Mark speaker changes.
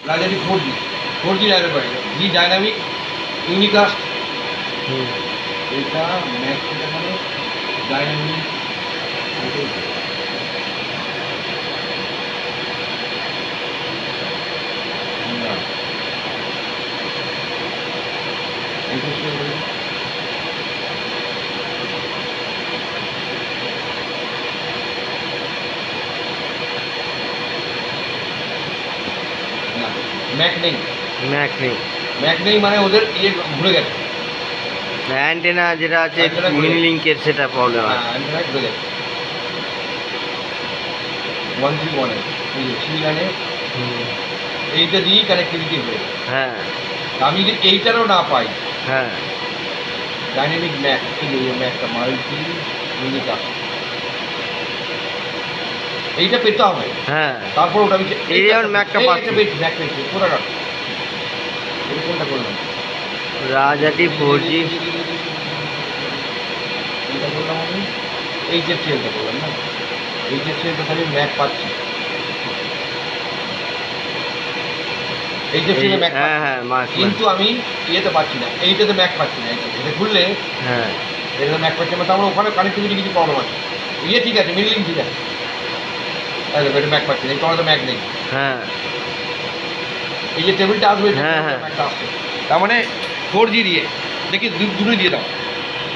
Speaker 1: রাজাটি 4G 4G Rajabari জি dynamic unicast. এটা max মানে dynamic Mac নেই,
Speaker 2: ম্যাক নেই।
Speaker 1: ম্যাক নেই মানে ওদের ইয়ে ঘুরে গেছে,
Speaker 2: অ্যান্টেনা যেটা আছে
Speaker 1: অ্যান্টেনা ঘুরে
Speaker 2: মিনি
Speaker 1: গেছে।
Speaker 2: লিঙ্কের সেটা প্রবলেম
Speaker 1: হ্যাঁ
Speaker 2: আছে।
Speaker 1: অ্যান্টেনা ঘুরে গেছে 131 এই যে সিলানে এইটা দিয়েই কানেক্টিভিটি হয়ে গেছে।
Speaker 2: হ্যাঁ
Speaker 1: আমি যদি এইটারও না পাই
Speaker 2: হ্যাঁ
Speaker 1: ডাইনামিক ম্যাক ম্যাকটা মাল্টি ইউনিকাস্ট এইটা পেতে হবে।
Speaker 2: হ্যাঁ
Speaker 1: তারপর ওটা আমি
Speaker 2: এই যেমন ম্যাকটা পাচ্ছি।
Speaker 1: পেয়েছি ম্যাক পেয়েছি কোথা কাট এই কোনটা করলাম
Speaker 2: রাজাটি 4G।
Speaker 1: এইটা করলাম আমি এই যে ট্রেনটা করলাম না এই যে ট্রেনটা আমি ম্যাক পাচ্ছি এই যে ট্রেনে ম্যাক
Speaker 2: হ্যাঁ হ্যাঁ মার্ক।
Speaker 1: কিন্তু আমি ইয়েতে পাচ্ছি না এইটাতে ম্যাক পাচ্ছি না এটা খুললে
Speaker 2: হ্যাঁ
Speaker 1: এটাতে ম্যাক পাচ্ছি না তারপরে ওখানে কানেক্টিভিটি কিছু প্রবলেম আছে ইয়ে ঠিক আছে মিডলিং ঠিক আছে এটা ম্যাক পাচ্ছি না এই তোমার তো ম্যাক নেই
Speaker 2: হ্যাঁ
Speaker 1: এই যে টেবিলটা আসবে
Speaker 2: হ্যাঁ, হ্যাঁ।
Speaker 1: ম্যাকটা আসছে তার মানে 4G দিয়ে দেখি দুটোই দিয়ে দাও